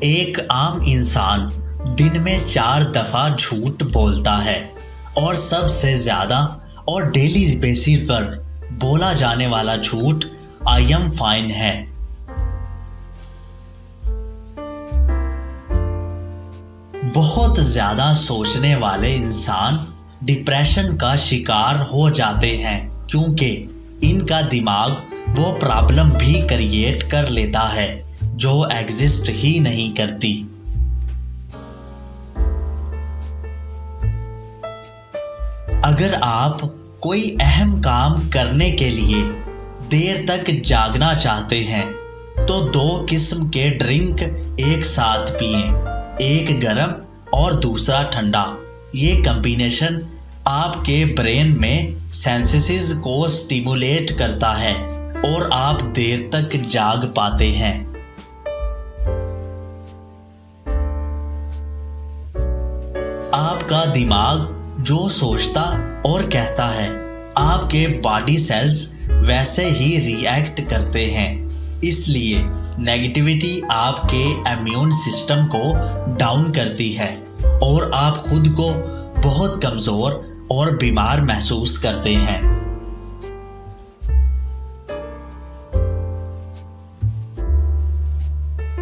एक आम इंसान दिन में 4 दफा झूठ बोलता है और सबसे ज्यादा और डेली बेसिस पर बोला जाने वाला झूठ आई एम फाइन है। बहुत ज्यादा सोचने वाले इंसान डिप्रेशन का शिकार हो जाते हैं क्योंकि इनका दिमाग वो प्रॉब्लम भी क्रिएट कर लेता है जो एग्जिस्ट ही नहीं करती। अगर आप कोई अहम काम करने के लिए देर तक जागना चाहते हैं तो 2 किस्म के ड्रिंक एक साथ पिएं, एक गर्म और दूसरा ठंडा। ये कॉम्बिनेशन आपके ब्रेन में सेंसेस को स्टिमुलेट करता है और आप देर तक जाग पाते हैं। आपका दिमाग जो सोचता और कहता है, आपके बॉडी सेल्स वैसे ही रिएक्ट करते हैं। इसलिए नेगेटिविटी आपके इम्यून सिस्टम को डाउन करती है और आप खुद को बहुत कमजोर और बीमार महसूस करते हैं।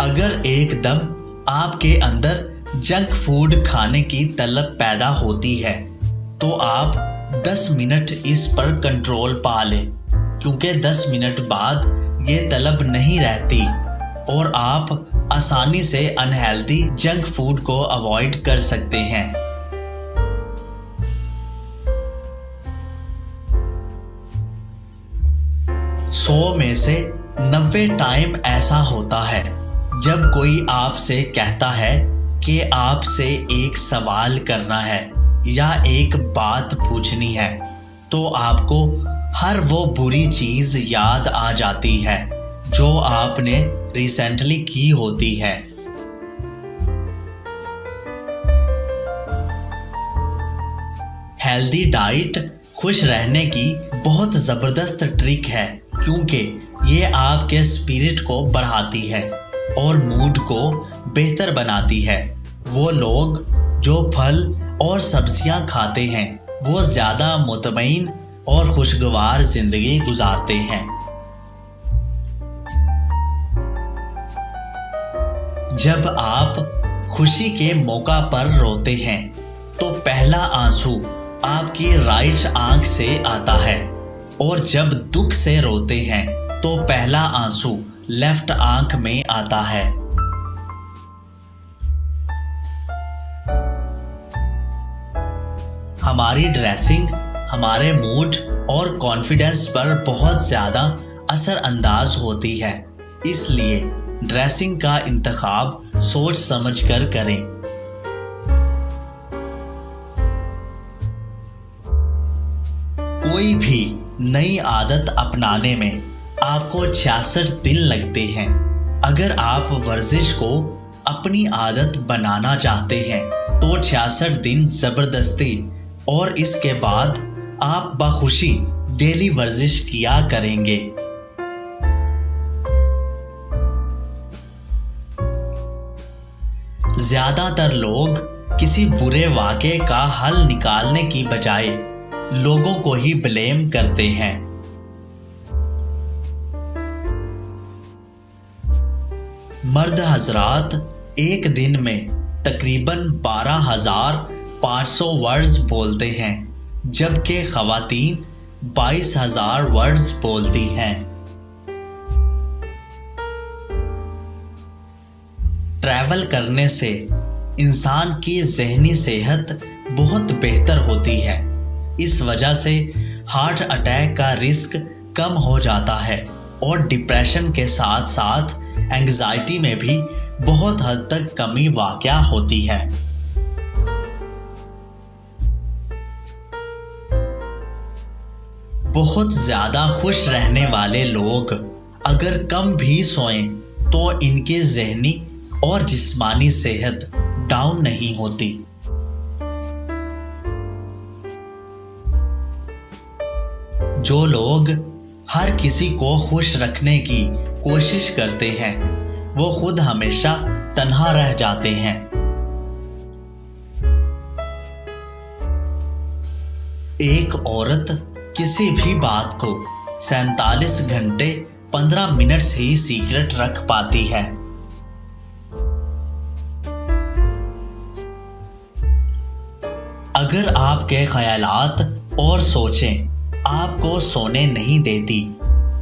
अगर एकदम आपके अंदर जंक फूड खाने की तलब पैदा होती है तो आप 10 मिनट इस पर कंट्रोल पा लें, क्योंकि 10 मिनट बाद ये तलब नहीं रहती और आप आसानी से अनहेल्दी जंक फूड को अवॉइड कर सकते हैं। सौ में से 90 टाइम ऐसा होता है जब कोई आपसे कहता है कि आपसे एक सवाल करना है या एक बात पूछनी है, तो आपको हर वो बुरी चीज याद आ जाती है जो आपने रिसेंटली की होती है। हेल्दी डाइट खुश रहने की बहुत जबरदस्त ट्रिक है क्योंकि ये आपके स्पिरिट को बढ़ाती है और मूड को बेहतर बनाती है। वो लोग जो फल और सब्जियां खाते हैं वो ज्यादा मुतमईन और खुशगवार जिंदगी गुजारते हैं। जब आप खुशी के मौका पर रोते हैं तो पहला आंसू आपकी राइट आंख से आता है और जब दुख से रोते हैं तो पहला आंसू लेफ्ट आंख में आता है। हमारी ड्रेसिंग हमारे मूड और कॉन्फिडेंस पर बहुत ज्यादा असर अंदाज होती है, इसलिए ड्रेसिंग का इंतखाब सोच समझ कर करें। कोई भी नई आदत अपनाने में आपको 66 दिन लगते हैं। अगर आप वर्जिश को अपनी आदत बनाना चाहते हैं तो 66 दिन जबरदस्ती और इसके बाद आप बखुशी डेली वर्जिश किया करेंगे। ज्यादातर लोग किसी बुरे वाक़े का हल निकालने की बजाय लोगों को ही ब्लेम करते हैं। मर्द हजरात एक दिन में तकरीबन 12,500 वर्ड्स बोलते हैं, जबकि ख़वातीन 22,000 वर्ड्स बोलती हैं। ट्रैवल करने से इंसान की ज़हनी सेहत बहुत बेहतर होती है। इस वजह से हार्ट अटैक का रिस्क कम हो जाता है और डिप्रेशन के साथ साथ एंग्जाइटी में भी बहुत हद तक कमी वाक़या होती है। बहुत ज़्यादा खुश रहने वाले लोग अगर कम भी सोएं तो इनकी ज़हनी और जिस्मानी सेहत डाउन नहीं होती। जो लोग हर किसी को खुश रखने की कोशिश करते हैं वो खुद हमेशा तन्हा रह जाते हैं। एक औरत किसी भी बात को 47 घंटे 15 मिनट ही सीक्रेट रख पाती है। अगर आपके ख्यालात और सोचें आपको सोने नहीं देती,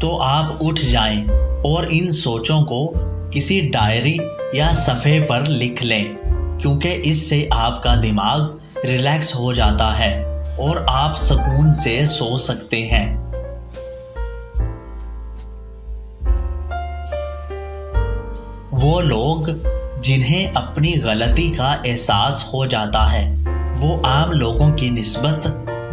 तो आप उठ जाएं और इन सोचों को किसी डायरी या सफ़े पर लिख लें, क्योंकि इससे आपका दिमाग रिलैक्स हो जाता है और आप सुकून से सो सकते हैं। वो लोग जिन्हें अपनी गलती का एहसास हो जाता है, वो आम लोगों की निस्बत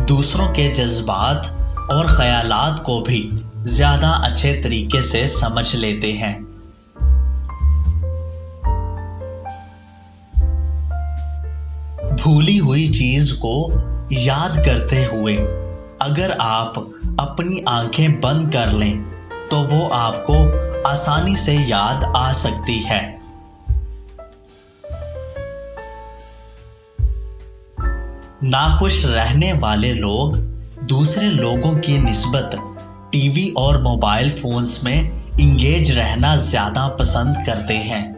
दूसरों के जज्बात और ख्यालात को भी ज़्यादा अच्छे तरीके से समझ लेते हैं। भूली हुई चीज़ को याद करते हुए अगर आप अपनी आंखें बंद कर लें, तो वो आपको आसानी से याद आ सकती है। नाखुश रहने वाले लोग दूसरे लोगों की निस्बत टीवी और मोबाइल फोन्स में इंगेज रहना ज़्यादा पसंद करते हैं।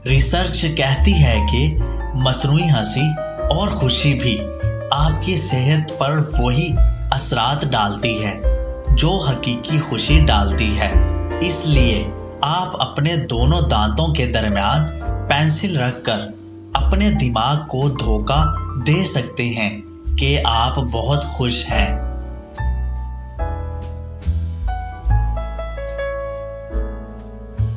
रिसर्च कहती है कि मसनूई हंसी और खुशी भी आपकी सेहत पर वही असरात डालती है जो हकीकी खुशी डालती है। इसलिए आप अपने दोनों दांतों के दरमियान पेंसिल रखकर अपने दिमाग को धोखा दे सकते हैं कि आप बहुत खुश हैं।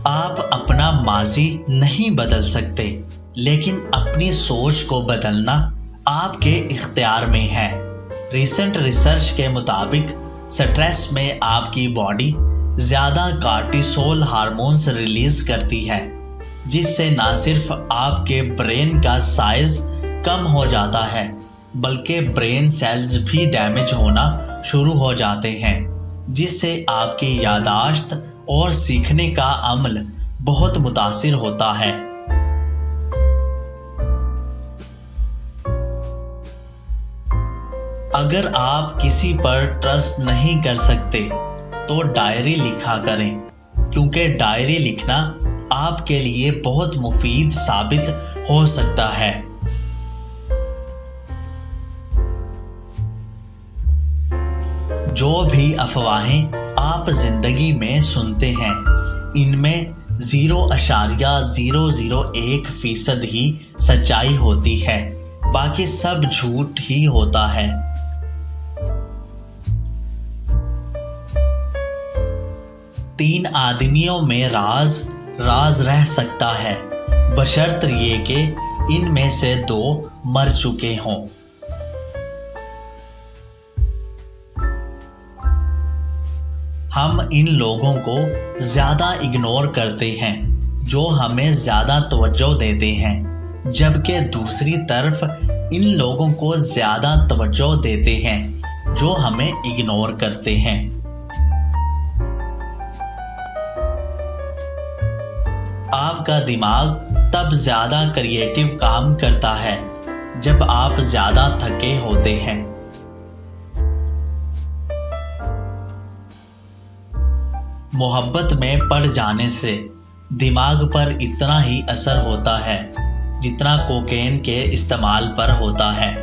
आप अपना माजी नहीं बदल सकते, लेकिन अपनी सोच को बदलना आपके इख्तियार में है। रिसेंट रिसर्च के मुताबिक स्ट्रेस में आपकी बॉडी ज़्यादा कार्टिसोल हार्मोन्स रिलीज करती है, जिससे ना सिर्फ आपके ब्रेन का साइज कम हो जाता है, बल्कि ब्रेन सेल्स भी डैमेज होना शुरू हो जाते हैं, जिससे आपकी यादाश्त और सीखने का अमल बहुत मुतासिर होता है। अगर आप किसी पर ट्रस्ट नहीं कर सकते, तो डायरी लिखा करें, क्योंकि डायरी लिखना आपके लिए बहुत मुफीद साबित हो सकता है। जो भी अफवाहें आप जिंदगी में सुनते हैं, इनमें 0.001% ही सच्चाई होती है, बाकी सब झूठ ही होता है। तीन आदमियों में राज रह सकता है, बशर्त ये कि इनमें से 2 मर चुके हों। हम इन लोगों को ज़्यादा इग्नोर करते हैं जो हमें ज़्यादा तवज्जो देते हैं, जबकि दूसरी तरफ इन लोगों को ज़्यादा तवज्जो देते हैं जो हमें इग्नोर करते हैं। आपका दिमाग तब ज़्यादा क्रिएटिव काम करता है जब आप ज़्यादा थके होते हैं। मोहब्बत में पड़ जाने से दिमाग पर इतना ही असर होता है जितना कोकेन के इस्तेमाल पर होता है।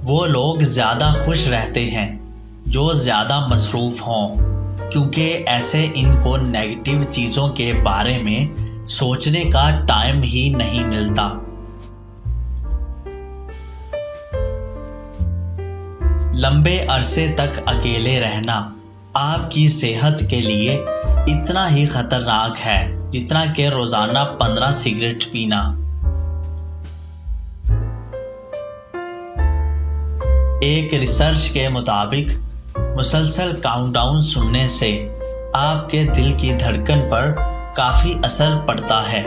वो लोग ज़्यादा खुश रहते हैं जो ज़्यादा मसरूफ़ हों, क्योंकि ऐसे इनको नेगेटिव चीज़ों के बारे में सोचने का टाइम ही नहीं मिलता। लंबे अरसे तक अकेले रहना आपकी सेहत के लिए इतना ही खतरनाक है जितना कि रोज़ाना 15 सिगरेट पीना। एक रिसर्च के मुताबिक मुसलसल काउंटडाउन सुनने से आपके दिल की धड़कन पर काफ़ी असर पड़ता है।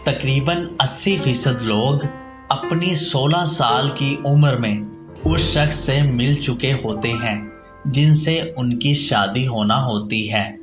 तकरीबन 80% लोग अपनी 16 साल की उम्र में उस शख्स से मिल चुके होते हैं जिनसे उनकी शादी होना होती है।